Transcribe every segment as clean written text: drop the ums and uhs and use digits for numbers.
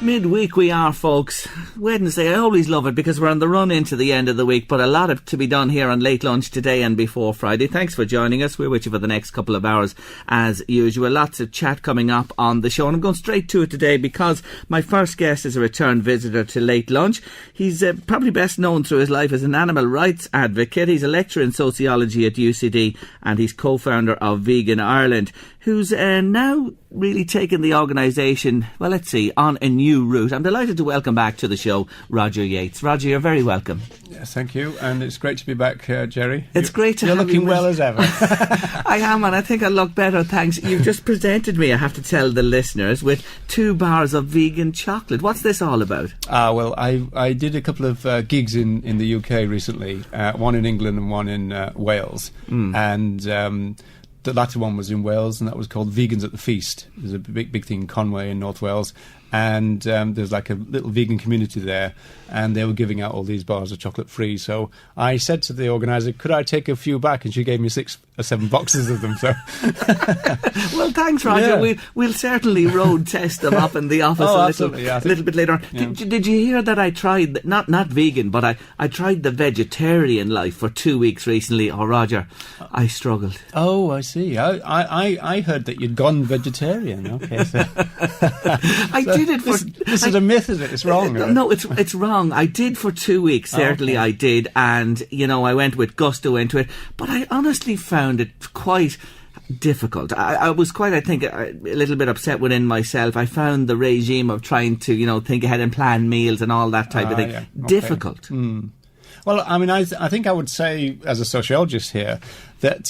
Midweek we are, folks. Wednesday, I always love it because we're on the run into the end of the week, but a lot to be done here on Late Lunch today and before Friday. Thanks for joining us. We're with you for the next couple of hours as usual. Lots of chat coming up on the show, and I'm going straight to it today because my first guest is a return visitor to Late Lunch. He's probably best known through his life as an animal rights advocate. He's a lecturer in sociology at UCD and he's co-founder of Vegan Ireland, who's now really taken the organisation, well, let's see, on a new route. I'm delighted to welcome back to the show Roger Yates. Roger, you're very welcome. Yes, thank you, and it's great to be back, Gerry. It's great to have you. You're looking well as ever. I am, and I think I look better, thanks. You've just presented me, I have to tell the listeners, with 2 bars of vegan chocolate. What's this all about? Well, I did a couple of gigs in the UK recently, one in England and one in Wales, and the latter one was in Wales, and that was called Vegans at the Feast. There's a big thing in Conway in North Wales, and there's like a little vegan community there, and they were giving out all these bars of chocolate free. So I said to the organiser, could I take a few back? And she gave me 6 or 7 boxes of them. So, well, thanks, Roger. Yeah. We'll certainly road test them up in the office a little bit later on. Yeah. Did you hear that I tried, not vegan, but I tried the vegetarian life for 2 weeks recently? Oh, Roger, I struggled. Oh, I see. I heard that you'd gone vegetarian. Okay, so I did it for... This is a myth, isn't it? It's wrong. Right? No, it's wrong. I did for 2 weeks, certainly I did, and, you know, I went with gusto into it, but I honestly found it quite difficult. I was quite, I think, a little bit upset within myself. I found the regime of trying to, you know, think ahead and plan meals and all that type of thing difficult. Well, I mean, I think I would say, as a sociologist here, that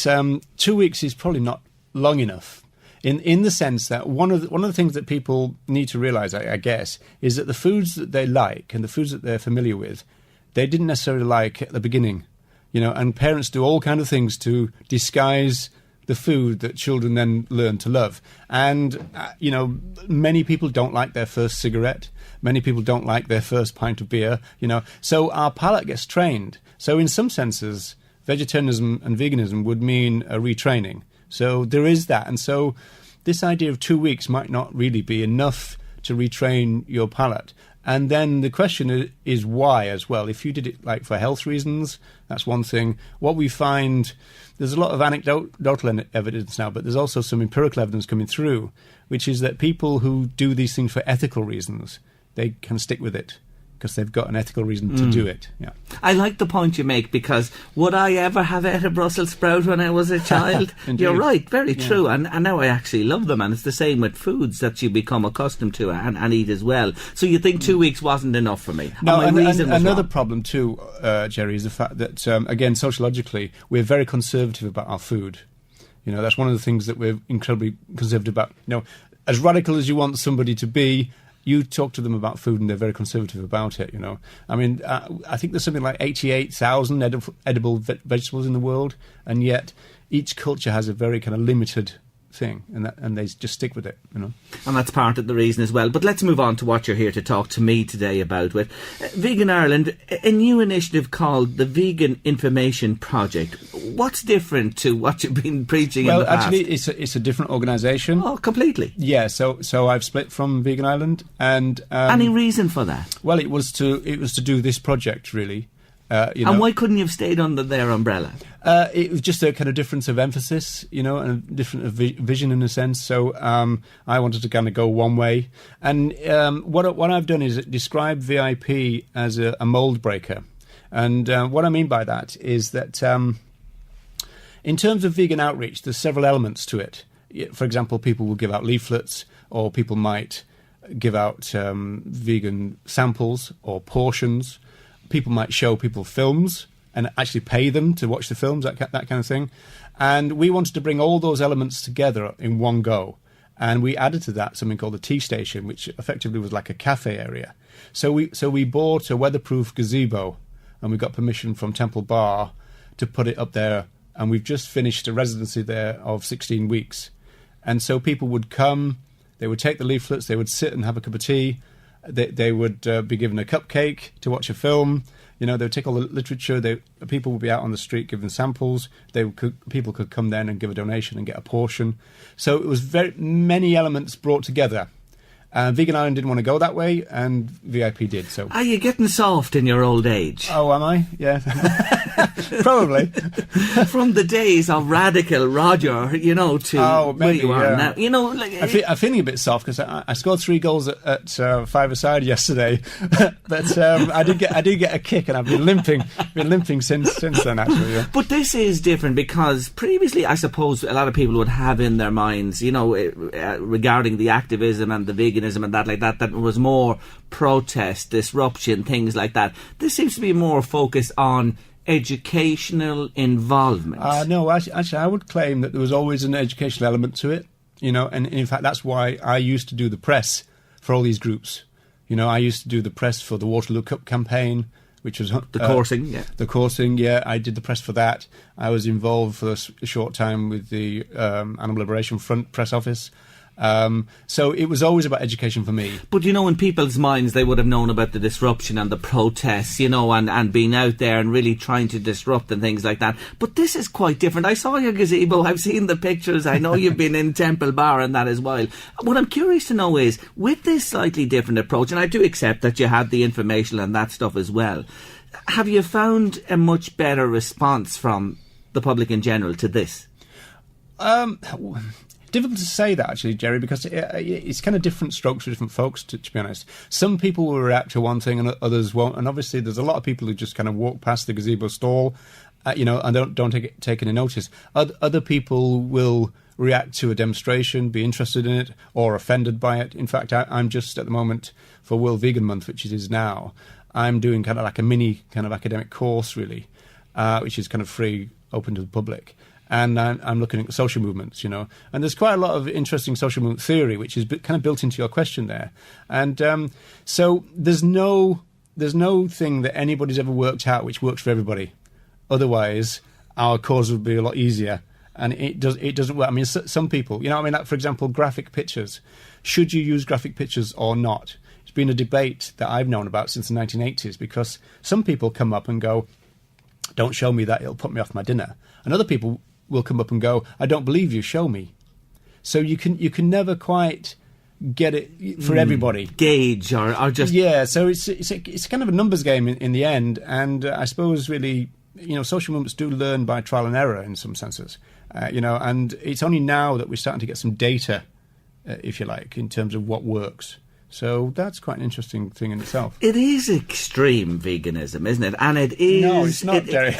2 weeks is probably not long enough. In the sense that one of the things that people need to realise, I guess, is that the foods that they like and the foods that they're familiar with, they didn't necessarily like at the beginning, you know. And parents do all kind of things to disguise the food that children then learn to love. And you know, many people don't like their first cigarette. Many people don't like their first pint of beer. You know, so our palate gets trained. So in some senses, vegetarianism and veganism would mean a retraining. So there is that. And so this idea of 2 weeks might not really be enough to retrain your palate. And then the question is why as well. If you did it like for health reasons, that's one thing. What we find, there's a lot of anecdotal evidence now, but there's also some empirical evidence coming through, which is that people who do these things for ethical reasons, they can stick with it, because they've got an ethical reason to do it. Yeah, I like the point you make, because would I ever have ate a Brussels sprout when I was a child? You're right, very true. And now I actually love them, and it's the same with foods that you become accustomed to and eat as well. So you think 2 weeks wasn't enough for me? No, and another problem too, Gerry, is the fact that, again, sociologically, we're very conservative about our food. You know, that's one of the things that we're incredibly conservative about. You know, as radical as you want somebody to be, you talk to them about food and they're very conservative about it, you know. I mean, I think there's something like 88,000 edible vegetables in the world, and yet each culture has a very kind of limited thing, and they just stick with it, you know. And that's part of the reason as well. But let's move on to what you're here to talk to me today about with Vegan Ireland, a new initiative called the Vegan Information Project. What's different to what you've been preaching in the past? Well, actually, it's a different organisation. Oh, completely. Yeah, so I've split from Vegan Ireland, and any reason for that? Well, it was to do this project, really. You know. And why couldn't you have stayed under their umbrella? It was just a kind of difference of emphasis, you know, and a different vision in a sense. So I wanted to kind of go one way. And what I've done is describe VIP as a mould breaker. And what I mean by that is that in terms of vegan outreach, there's several elements to it. For example, people will give out leaflets, or people might give out vegan samples or portions. People might show people films and actually pay them to watch the films, that kind of thing. And we wanted to bring all those elements together in one go. And we added to that something called the tea station, which effectively was like a cafe area. So we bought a weatherproof gazebo, and we got permission from Temple Bar to put it up there. And we've just finished a residency there of 16 weeks. And so people would come, they would take the leaflets, they would sit and have a cup of tea. They would be given a cupcake to watch a film. You know, they would take all the literature. People would be out on the street giving samples. People could come then and give a donation and get a portion. So it was very many elements brought together. Vegan Island didn't want to go that way, and VIP did. So, are you getting soft in your old age? Oh, am I? Yeah, probably. From the days of radical Roger, you know, to where you are now. You know, like I'm feeling a bit soft because I scored 3 goals at five-a-side yesterday, but I did get a kick, and I've been limping since then. Actually, yeah. But this is different because previously, I suppose, a lot of people would have in their minds, you know, regarding the activism and the veganism and that like that, that was more protest, disruption, things like that. This seems to be more focused on educational involvement. No, actually, I would claim that there was always an educational element to it, you know, and in fact, that's why I used to do the press for all these groups. You know, I used to do the press for the Waterloo Cup campaign, which was the coursing, yeah. The coursing, yeah. I did the press for that. I was involved for a short time with the Animal Liberation Front press office. So it was always about education for me. But, you know, in people's minds, they would have known about the disruption and the protests, you know, and being out there and really trying to disrupt and things like that. But this is quite different. I saw your gazebo. I've seen the pictures. I know you've been in Temple Bar and that as well. What I'm curious to know is, with this slightly different approach, and I do accept that you had the information and that stuff as well, have you found a much better response from the public in general to this? Difficult to say that, actually, Gerry, because it's kind of different strokes for different folks, to be honest. Some people will react to one thing and others won't. And obviously, there's a lot of people who just kind of walk past the gazebo stall, you know, and don't take any notice. Other people will react to a demonstration, be interested in it, or offended by it. In fact, I'm just, at the moment, for World Vegan Month, which it is now, I'm doing kind of like a mini kind of academic course, really, which is kind of free, open to the public. And I'm looking at social movements, you know. And there's quite a lot of interesting social movement theory, which is kind of built into your question there. And so there's no thing that anybody's ever worked out which works for everybody. Otherwise, our cause would be a lot easier. And it doesn't work. I mean, some people, you know what I mean? Like, for example, graphic pictures. Should you use graphic pictures or not? It's been a debate that I've known about since the 1980s, because some people come up and go, don't show me that, it'll put me off my dinner. And other people will come up and go, I don't believe you, show me. So you can never quite get it for everybody. Gauge or just... Yeah, so it's kind of a numbers game in the end, and I suppose really, you know, social movements do learn by trial and error in some senses, you know, and it's only now that we're starting to get some data, if you like, in terms of what works. So that's quite an interesting thing in itself. It is extreme veganism, isn't it? And it is... No, it's not, Gerry.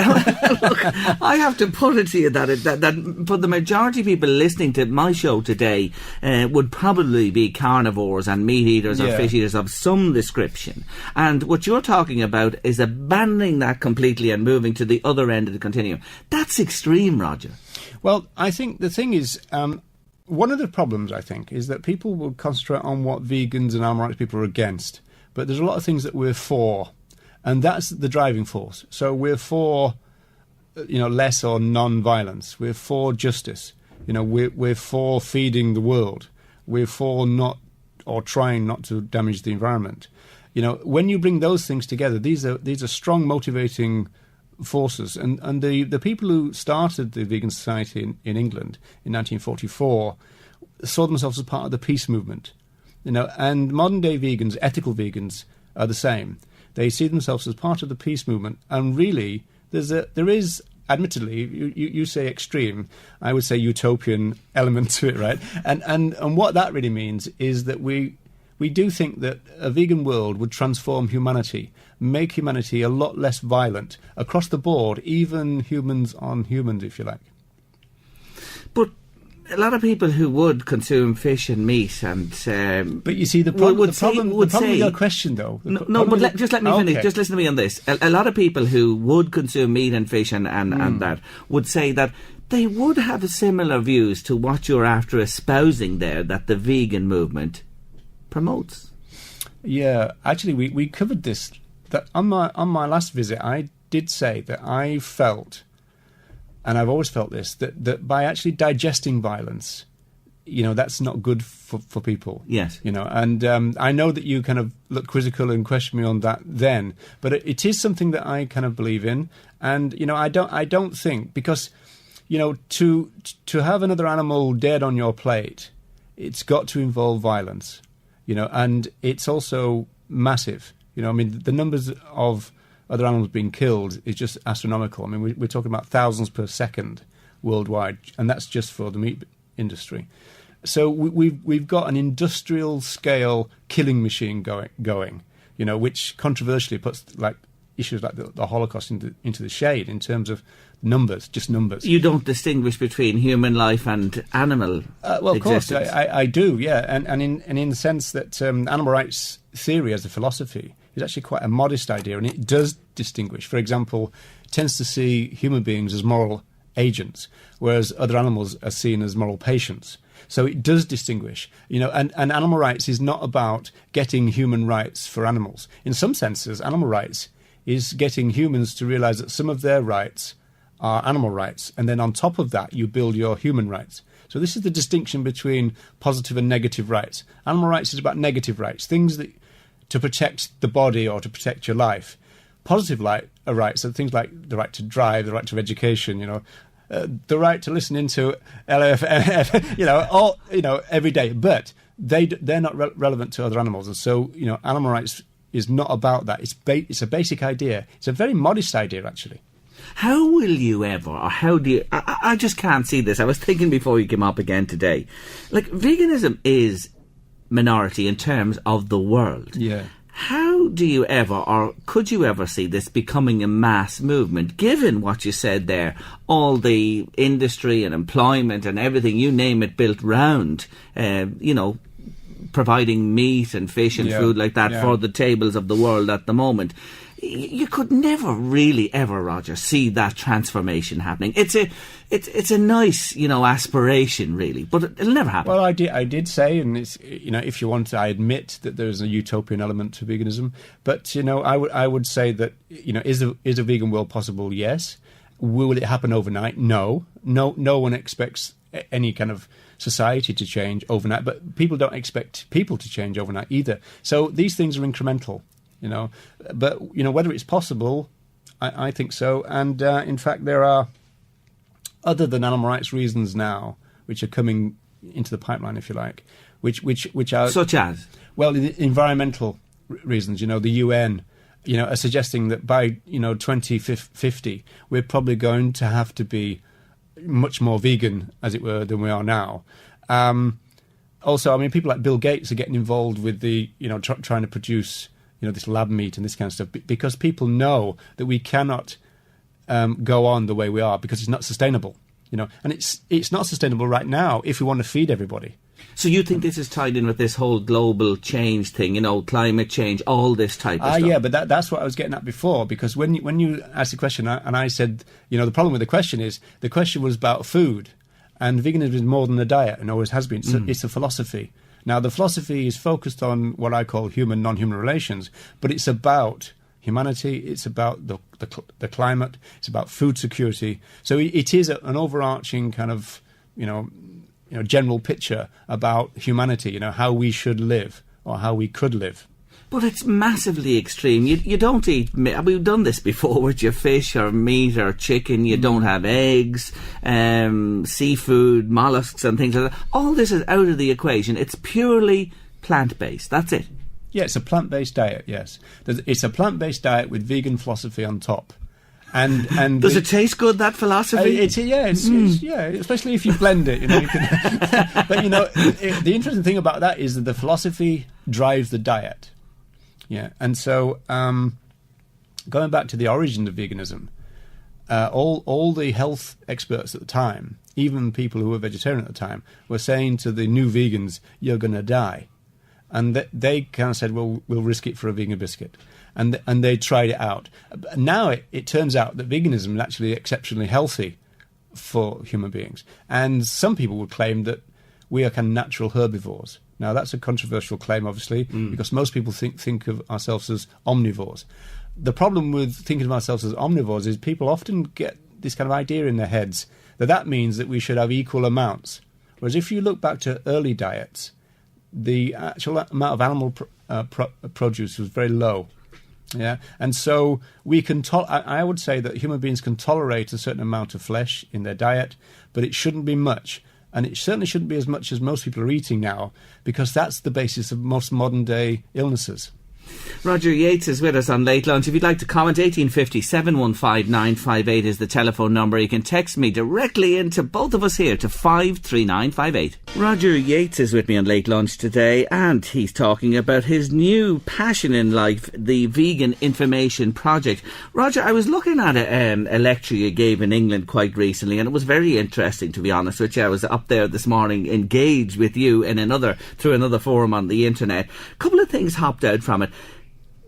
Look, I have to put it to you that for the majority of people listening to my show today would probably be carnivores and meat eaters or fish eaters of some description. And what you're talking about is abandoning that completely and moving to the other end of the continuum. That's extreme, Roger. Well, I think the thing is... one of the problems, I think, is that people will concentrate on what vegans and animal rights people are against. But there's a lot of things that we're for, and that's the driving force. So we're for, you know, less or non-violence. We're for justice. You know, we're for feeding the world. We're for not, or trying not to damage the environment. You know, when you bring those things together, these are strong motivating forces, and the people who started the Vegan Society in England in 1944 saw themselves as part of the peace movement, you know, and modern day vegans, ethical vegans, are the same. They see themselves as part of the peace movement, and really there is admittedly, you say extreme, I would say utopian element to it, right? And what that really means is that we do think that a vegan world would transform humanity, make humanity a lot less violent across the board, even humans on humans, if you like. But a lot of people who would consume fish and meat and... but you see, the problem with your question, though... Just let me finish. Okay. Just listen to me on this. A lot of people who would consume meat and fish and that would say that they would have similar views to what you're after espousing there, that the vegan movement promotes. Yeah, actually, we covered this. That on my last visit, I did say that I felt, and I've always felt this, that by actually digesting violence, you know, that's not good for people. Yes. You know, and I know that you kind of look quizzical and question me on that then, but it is something that I kind of believe in, and you know, I don't think, because, you know, to have another animal dead on your plate, it's got to involve violence. and it's also massive. I mean, the numbers of other animals being killed is just astronomical. I mean, we're talking about thousands per second worldwide, and that's just for the meat industry. So we've got an industrial scale killing machine going, which controversially puts issues like the Holocaust into the shade in terms of numbers, just numbers. You don't distinguish between human life and animal well, of existence. course, I do, yeah, and in the sense that animal rights theory as a philosophy is actually quite a modest idea, and it does distinguish. For example, it tends to see human beings as moral agents, whereas other animals are seen as moral patients. So it does distinguish, and animal rights is not about getting human rights for animals. In some senses, animal rights is getting humans to realise that some of their rights are animal rights, and then on top of that, you build your human rights. So this is the distinction between positive and negative rights. Animal rights is about negative rights, things that to protect the body or to protect your life. Positive rights are things like the right to drive, the right to education, the right to listen into LMFM, every day. But they're not relevant to other animals, and so animal rights is not about that. It's a basic idea. It's a very modest idea, actually. How will you ever, or how do you... I just can't see this. I was thinking before you came up again today. Veganism is minority in terms of the world. Yeah. How do you ever, or could you ever see this becoming a mass movement, given what you said there, all the industry and employment and everything, you name it, built round, providing meat and fish and food like that for the tables of the world at the moment? You could never really ever, Roger, see that transformation happening. It's a nice, aspiration, really, but it'll never happen. Well, I did say, and it's, if you want, I admit that there's a utopian element to veganism. But I would say that is a vegan world possible? Yes. Will it happen overnight? No. No one expects any kind of society to change overnight, but people don't expect people to change overnight either. So these things are incremental. But whether it's possible, I think so. And in fact, there are other than animal rights reasons now which are coming into the pipeline, if you like, which are such as, well, the environmental reasons. The UN, are suggesting that by 2050 we're probably going to have to be much more vegan, as it were, than we are now. Also, I mean, people like Bill Gates are getting involved with the trying to produce this lab meat and this kind of stuff, because people know that we cannot go on the way we are because it's not sustainable, and it's not sustainable right now if we want to feed everybody. So you think this is tied in with this whole global change thing, climate change, all this type of stuff? Yeah, but that's what I was getting at before, because when you asked the question, and I said, the problem with the question was about food, and veganism is more than a diet, and always has been. It's a philosophy. Now, the philosophy is focused on what I call human, non-human relations, but it's about humanity, it's about the climate, it's about food security. So it is an overarching kind of, general picture about humanity, how we should live or how we could live. But it's massively extreme. You don't eat meat. We've done this before with your fish or meat or chicken. You don't have eggs, seafood, mollusks and things like that. All this is out of the equation. It's purely plant-based. That's it. Yeah, it's a plant-based diet, yes. It's a plant-based diet with vegan philosophy on top. And does it taste good, that philosophy? It's especially if you blend it. You can but the interesting thing about that is that the philosophy drives the diet. Yeah, and so going back to the origin of veganism, all the health experts at the time, even people who were vegetarian at the time, were saying to the new vegans, "You're going to die," and they kind of said, "Well, we'll risk it for a vegan biscuit," and they tried it out. Now it turns out that veganism is actually exceptionally healthy for human beings, and some people would claim that we are kind of natural herbivores. Now, that's a controversial claim, obviously, because most people think of ourselves as omnivores. The problem with thinking of ourselves as omnivores is people often get this kind of idea in their heads that means that we should have equal amounts. Whereas if you look back to early diets, the actual amount of animal produce was very low. Yeah, and so we can. I would say that human beings can tolerate a certain amount of flesh in their diet, but it shouldn't be much. And it certainly shouldn't be as much as most people are eating now, because that's the basis of most modern-day illnesses. Roger Yates is with us on Late Lunch. If you'd like to comment, 1850 715 958 is the telephone number. You can text me directly into both of us here to 53958. Roger Yates is with me on Late Lunch today, and he's talking about his new passion in life, the Vegan Information Project. Roger, I was looking at a lecture you gave in England quite recently, and it was very interesting, to be honest with you. I was up there this morning, engaged with you in through another forum on the internet. A couple of things hopped out from it.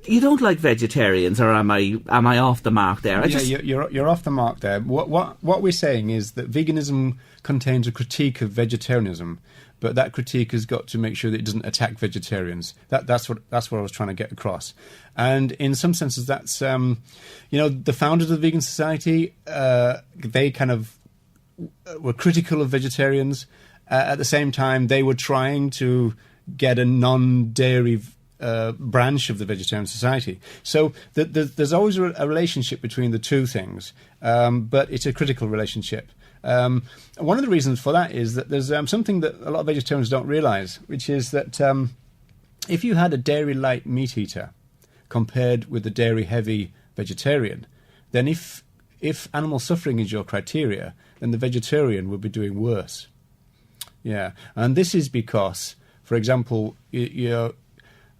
You don't like vegetarians, or am I off the mark there? You're off the mark there. What we're saying is that veganism contains a critique of vegetarianism, but that critique has got to make sure that it doesn't attack vegetarians. That's what I was trying to get across. And in some senses, that's the founders of the Vegan Society, they kind of were critical of vegetarians. At the same time, they were trying to get a non-dairy branch of the Vegetarian Society. So there's always a relationship between the two things, but it's a critical relationship. One of the reasons for that is that there's something that a lot of vegetarians don't realise, which is that if you had a dairy-light meat eater compared with a dairy-heavy vegetarian, then if animal suffering is your criteria, then the vegetarian would be doing worse. Yeah, and this is because, for example,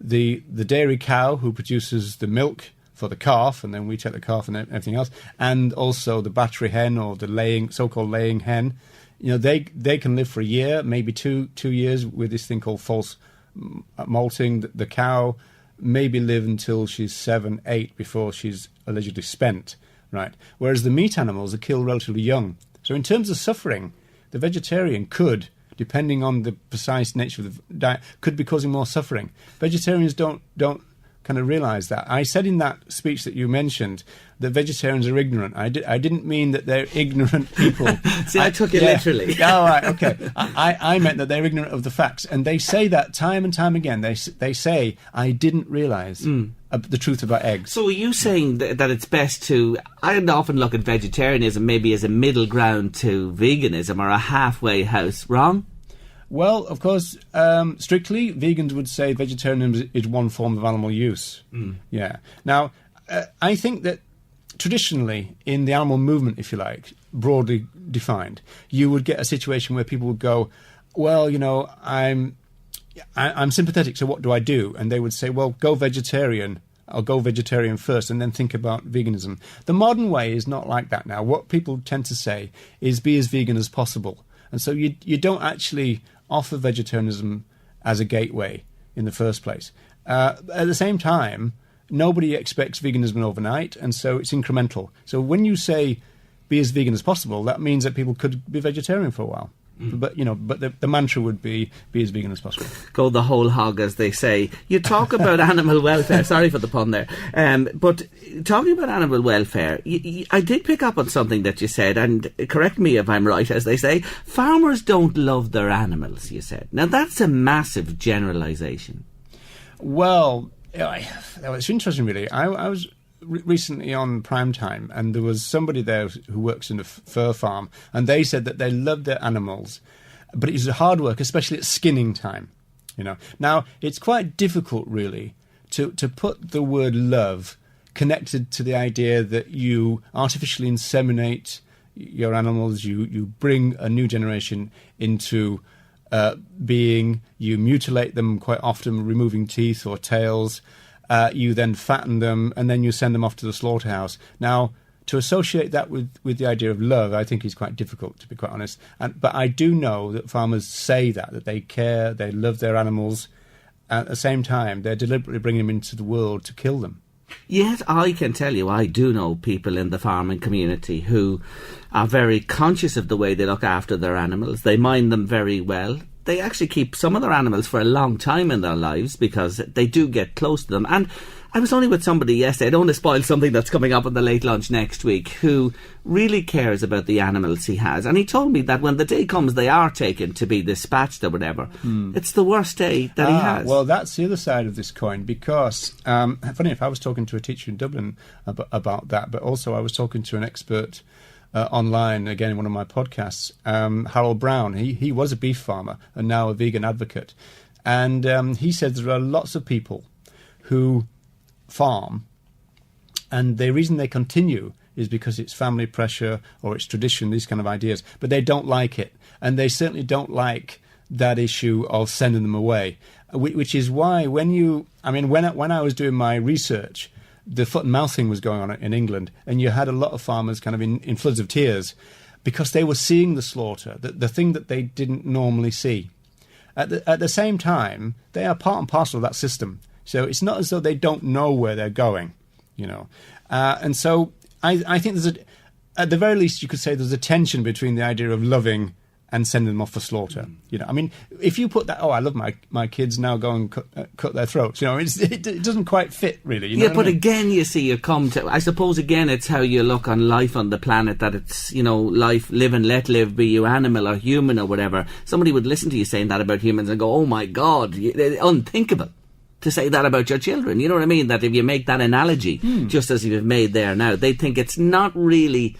the dairy cow who produces the milk for the calf, and then we take the calf and everything else, and also the battery hen or the so-called laying hen, they can live for a year, maybe two years with this thing called false molting. The cow maybe live until she's 7, 8 before she's allegedly spent, right? Whereas the meat animals are killed relatively young. So in terms of suffering, the vegetarian could, depending on the precise nature of the diet, could be causing more suffering. Vegetarians don't kind of realise that. I said in that speech that you mentioned that vegetarians are ignorant. I didn't mean that they're ignorant people. See, I took it literally. Oh, right, okay. I meant that they're ignorant of the facts. And they say that time and time again. They say, I didn't realise the truth about eggs. So are you saying that it's best to... I often look at vegetarianism maybe as a middle ground to veganism, or a halfway house. Wrong? Well, of course, strictly, vegans would say vegetarianism is one form of animal use. Yeah. Now, I think that traditionally, in the animal movement, if you like, broadly defined, you would get a situation where people would go, well, I'm sympathetic, so what do I do? And they would say, well, go vegetarian. I'll go vegetarian first and then think about veganism. The modern way is not like that now. What people tend to say is be as vegan as possible. And so you don't actually offer vegetarianism as a gateway in the first place. At the same time, nobody expects veganism overnight, and so it's incremental. So when you say be as vegan as possible, that means that people could be vegetarian for a while. But the mantra would be as vegan as possible. Go the whole hog, as they say. You talk about animal welfare. Sorry for the pun there. But talking about animal welfare, I did pick up on something that you said, and correct me if I'm right, as they say, farmers don't love their animals, you said. Now, that's a massive generalisation. Well, it's interesting, really. I was recently on Prime Time, and there was somebody there who works in a fur farm, and they said that they loved their animals, but it was hard work, especially at skinning time. Now it's quite difficult, really, to put the word love connected to the idea that you artificially inseminate your animals, you bring a new generation into being, you mutilate them quite often, removing teeth or tails. You then fatten them, and then you send them off to the slaughterhouse. Now, to associate that with the idea of love, I think is quite difficult, to be quite honest. But I do know that farmers say that they care, they love their animals. At the same time, they're deliberately bringing them into the world to kill them. Yet I can tell you, I do know people in the farming community who are very conscious of the way they look after their animals. They mind them very well. They actually keep some of their animals for a long time in their lives because they do get close to them. And I was only with somebody yesterday, I don't want to spoil something that's coming up on the Late Lunch next week, who really cares about the animals he has. And he told me that when the day comes they are taken to be dispatched or whatever, it's the worst day that he has. Well, that's the other side of this coin, because, funny enough, I was talking to a teacher in Dublin about that, but also I was talking to an expert online, again, in one of my podcasts, Harold Brown. He was a beef farmer and now a vegan advocate. And he said there are lots of people who farm, and the reason they continue is because it's family pressure or it's tradition, these kind of ideas. But they don't like it. And they certainly don't like that issue of sending them away, which is why when I was doing my research, the foot and mouth thing was going on in England, and you had a lot of farmers kind of in floods of tears because they were seeing the slaughter, the thing that they didn't normally see. At the same time, they are part and parcel of that system. So it's not as though they don't know where they're going, you know. And so I think at the very least, you could say there's a tension between the idea of loving and sending them off for slaughter. You know, I mean, if you put that, I love my kids, now go and cut their throats. You know, it doesn't quite fit, really. You know but again, you see, you come to, I suppose, again, it's how you look on life on the planet, that it's, you know, life, live and let live, be you animal or human or whatever. Somebody would listen to you saying that about humans and go, oh my God, unthinkable to say that about your children. You know what I mean? That if you make that analogy, just as you've made there now, they think it's not really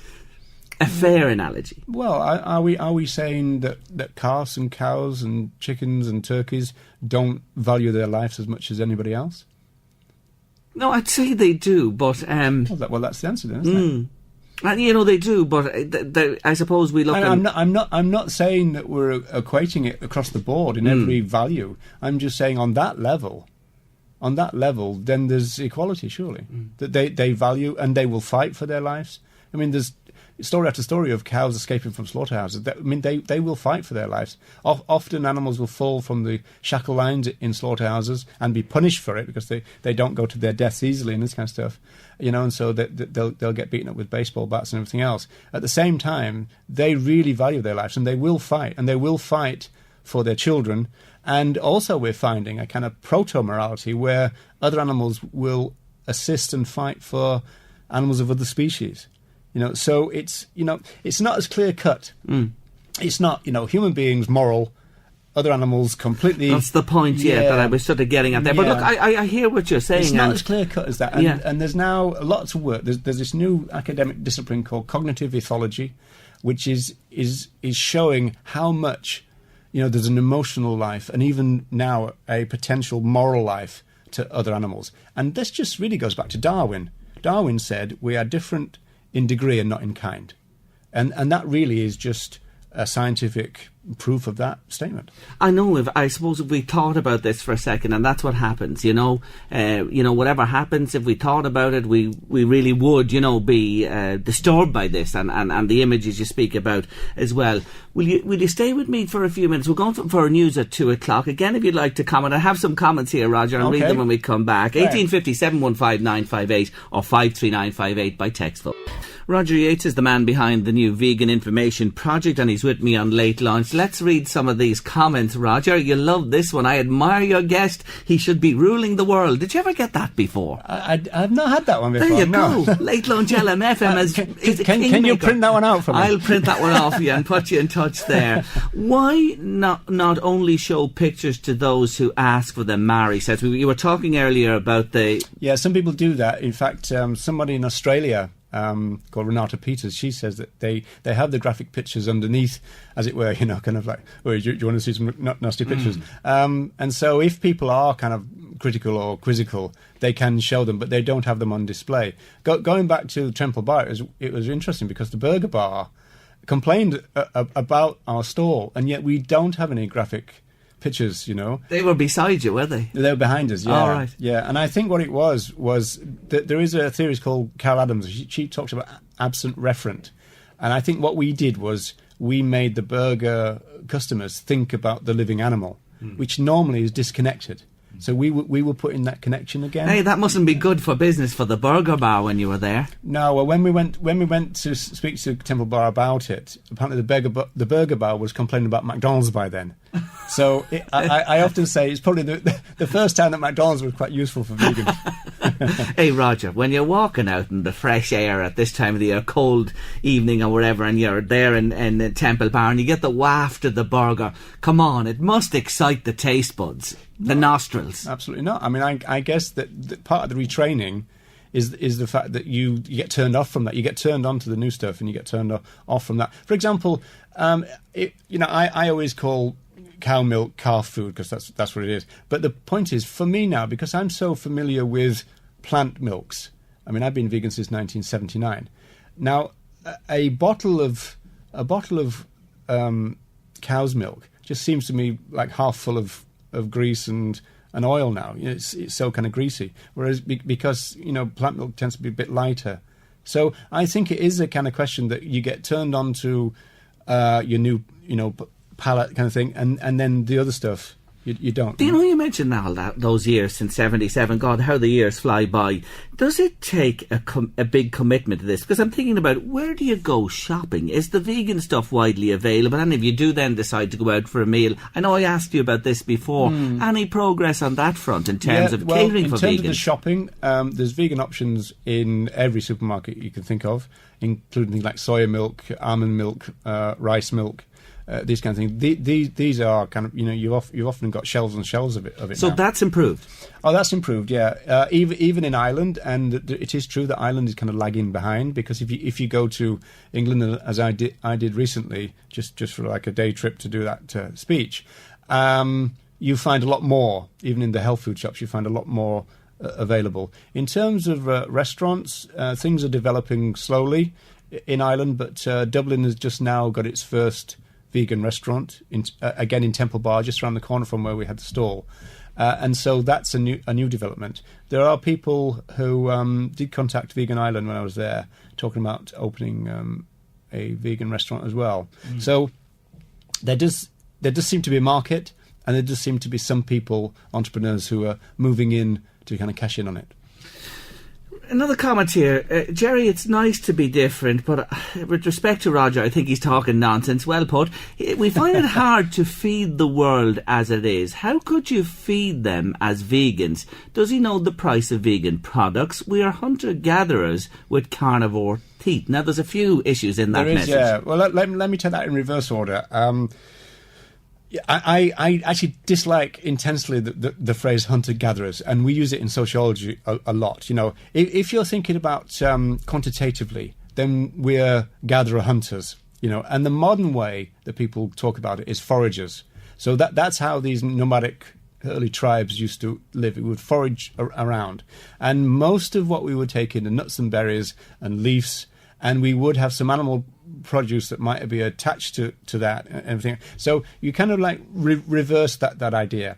a fair analogy. Well, are we saying that calves and cows and chickens and turkeys don't value their lives as much as anybody else? No, I'd say they do, but well, that's the answer then, isn't it? And, you know, they do, but I suppose we look. I'm not saying that we're equating it across the board in every value. I'm just saying on that level, then there's equality, surely. That they value and they will fight for their lives. I mean, there's story after story of cows escaping from slaughterhouses. They will fight for their lives. Often animals will fall from the shackle lines in slaughterhouses and be punished for it because they don't go to their deaths easily and this kind of stuff. You know, and so they'll get beaten up with baseball bats and everything else. At the same time, they really value their lives and they will fight for their children. And also we're finding a kind of proto-morality where other animals will assist and fight for animals of other species. You know, so it's not as clear cut. It's not, human beings moral, other animals completely. That's the point, that I was sort of getting at there. But look, I hear what you're saying. It's not as clear cut as that. And there's now lots of work. There's this new academic discipline called cognitive ethology, which is showing how much there's an emotional life and even now a potential moral life to other animals. And this just really goes back to Darwin. Darwin said we are different in degree and not in kind. And that really is just a scientific proof of that statement. I know. I suppose if we thought about this for a second, and that's what happens, whatever happens, if we thought about it, we really would, be disturbed by this and the images you speak about as well. Will you stay with me for a few minutes? We're going for our news at 2:00. Again, if you'd like to comment, I have some comments here, Roger, and read them when we come back. 1850 715 958 or 53958 by text phone. Roger Yates is the man behind the new Vegan Information Project, and he's with me on Late Lunch. Let's read some of these comments, Roger. You'll love this one. I admire your guest. He should be ruling the world. Did you ever get that before? I've not had that one before. There you go. Late Lunch LMFM is Can you print that one out for me? I'll print that one off for you and put you in touch there. Why not only show pictures to those who ask for them, Mary says. You were talking earlier about the... Yeah, some people do that. In fact, somebody in Australia... called Renata Peters, she says that they have the graphic pictures underneath, as it were, kind of like, do you want to see some nasty pictures? And so if people are kind of critical or quizzical, they can show them, but they don't have them on display. Going back to Temple Bar, it was interesting because the Burger Bar complained about our store, and yet we don't have any graphic pictures, They were beside you, were they? They were behind us, yeah. All right. Yeah, and I think what it was that there is a theorist called Carol Adams. She talks about absent referent. And I think what we did was we made the burger customers think about the living animal, which normally is disconnected. So we were putting that connection again. Hey, that mustn't be good for business for the Burger Bar when you were there. No, well, when we went to speak to Temple Bar about it, apparently the Burger Bar was complaining about McDonald's by then. So I often say it's probably the first time that McDonald's was quite useful for vegans. Hey, Roger, when you're walking out in the fresh air at this time of the year, cold evening or whatever, and you're there in the Temple Bar and you get the waft of the burger, come on, it must excite the taste buds, the nostrils. Absolutely not. I mean, I guess that part of the retraining is the fact that you get turned off from that. You get turned on to the new stuff, and you get turned off from that. For example, I always call cow milk calf food because that's what it is. But the point is, for me now, because I'm so familiar with plant milks. I mean, I've been vegan since 1979. Now, a bottle of cow's milk just seems to me like half full of grease and oil now. It's so kind of greasy. Whereas because plant milk tends to be a bit lighter. So I think it is a kind of question that you get turned on to your new palate kind of thing, and then the other stuff you don't. You mentioned now those years since 77. God, how the years fly by. Does it take a big commitment to this? Because I'm thinking about, where do you go shopping? Is the vegan stuff widely available? And if you do then decide to go out for a meal, I know I asked you about this before. Any progress on that front in terms of catering for vegans? In terms of the shopping, there's vegan options in every supermarket you can think of, including things like soya milk, almond milk, rice milk. These kind of things. These are kind of, you've often got shelves and shelves of it. So now. That's improved. Oh, that's improved. Yeah, even in Ireland, and it is true that Ireland is kind of lagging behind, because if you go to England, as I did recently, just for like a day trip to do that speech, you find a lot more. Even in the health food shops, you find a lot more available. In terms of restaurants, things are developing slowly in Ireland, but Dublin has just now got its first vegan restaurant again in Temple Bar, just around the corner from where we had the stall, and so that's a new development. There are people who did contact Vegan Ireland when I was there, talking about opening a vegan restaurant as well. So there does seem to be a market, and there does seem to be some people, entrepreneurs, who are moving in to kind of cash in on it. Another comment here. Gerry, it's nice to be different, but with respect to Roger, I think he's talking nonsense. Well put. We find it hard to feed the world as it is. How could you feed them as vegans? Does he know the price of vegan products? We are hunter-gatherers with carnivore teeth. Now, there's a few issues in that message. Yeah. Well, let me take that in reverse order. I actually dislike intensely the phrase hunter-gatherers, and we use it in sociology a lot. If you're thinking about quantitatively, then we're gatherer-hunters. And the modern way that people talk about it is foragers. So that's how these nomadic early tribes used to live. We would forage around, and most of what we would take in are nuts and berries and leaves, and we would have some animal produce that might be attached to that and everything. So you kind of like reverse that idea.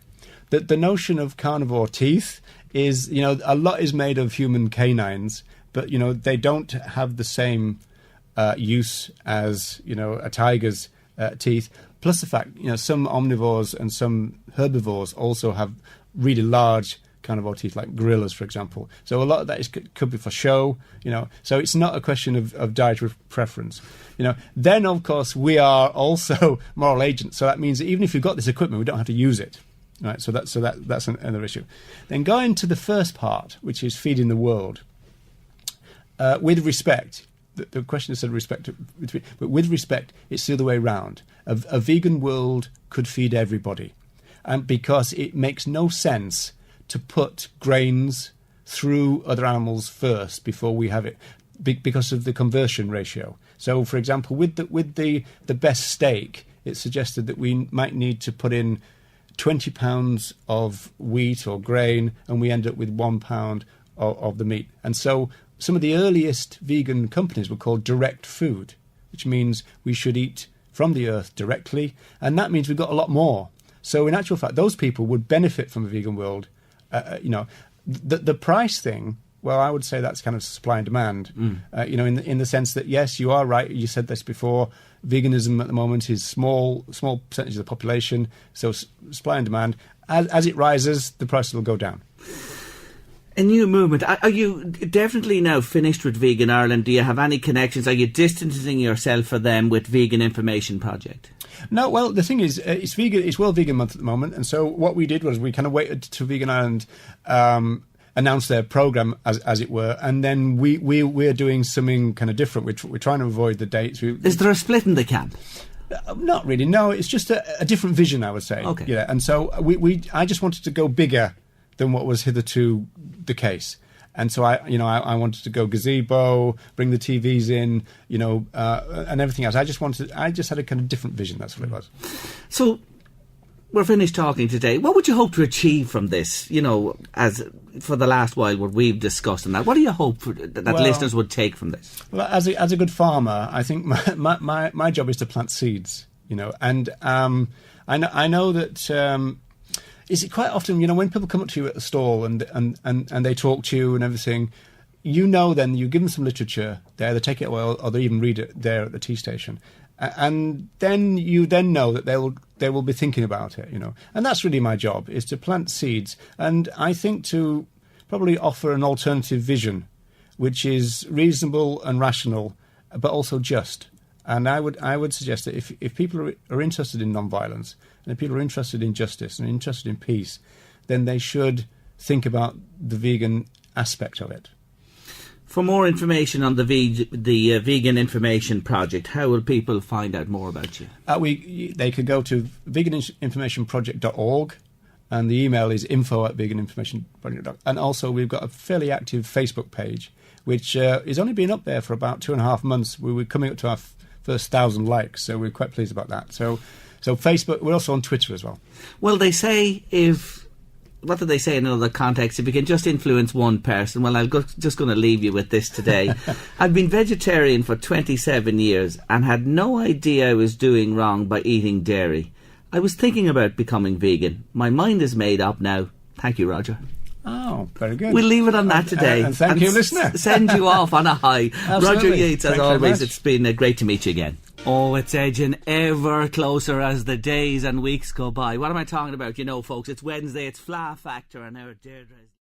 The notion of carnivore teeth is, a lot is made of human canines, but they don't have the same use as a tiger's teeth. Plus the fact, some omnivores and some herbivores also have really large carnivore teeth, like gorillas, for example. So a lot of that could be for show, So it's not a question of dietary preference, Then, of course, we are also moral agents. So that means that even if you've got this equipment, we don't have to use it, right? So that's another issue. Then going to the first part, which is feeding the world, with respect. The question is said respect, but with respect, it's the other way around. A vegan world could feed everybody, and because it makes no sense to put grains through other animals first before we have it, because of the conversion ratio. So, for example, with the best steak, it's suggested that we might need to put in 20 pounds of wheat or grain, and we end up with 1 pound of the meat. And so some of the earliest vegan companies were called direct food, which means we should eat from the earth directly, and that means we've got a lot more. So in actual fact, those people would benefit from a vegan world. The price thing, well, I would say that's kind of supply and demand. In the sense that, yes, you are right. You said this before. Veganism at the moment is small percentage of the population. So supply and demand. As it rises, the price will go down. A new movement. Are you definitely now finished with Vegan Ireland? Do you have any connections? Are you distancing yourself from them with Vegan Information Project? No, well, the thing is, it's World Vegan Month at the moment, and so what we did was we kind of waited to Vegan Ireland announce their programme, as it were, and then we're doing something kind of different. We're trying to avoid the dates. Is there a split in the camp? Not really, no. It's just a different vision, I would say. Okay. Yeah, and so I just wanted to go bigger than what was hitherto the case. And so I wanted to go gazebo, bring the TVs in, and everything else. I just had a kind of different vision. That's what it was. So we're finished talking today. What would you hope to achieve from this? As for the last while, what we've discussed and that. What do you hope that listeners would take from this? Well, as a good farmer, I think my job is to plant seeds. And I know that. Is it quite often, when people come up to you at the stall and they talk to you and everything, then you give them some literature there, they take it away, or they even read it there at the tea station, and then you know that they will be thinking about it, and that's really my job, is to plant seeds, and I think to probably offer an alternative vision, which is reasonable and rational, but also just. And I would suggest that if people are interested in non-violence, and if people are interested in justice and interested in peace, then they should think about the vegan aspect of it. For more information on the Vegan Information Project, how will people find out more about you? They could go to veganinformationproject.org, and the email is info@veganinformationproject.org. And also we've got a fairly active Facebook page, which has only been up there for about 2.5 months. We were coming up to our first 1,000 likes, so we're quite pleased about that. So Facebook, we're also on Twitter as well. Well, they say what do they say in another context? If you can just influence one person, well, just going to leave you with this today. I've been vegetarian for 27 years and had no idea I was doing wrong by eating dairy. I was thinking about becoming vegan. My mind is made up now. Thank you, Roger. Oh, very good. We'll leave it on that today. And thank you, listener. Send you off on a high. Roger Yates, as always, it's been great to meet you again. Oh, it's edging ever closer as the days and weeks go by. What am I talking about? Folks, it's Wednesday, it's Fla Factor, and our Deirdre's...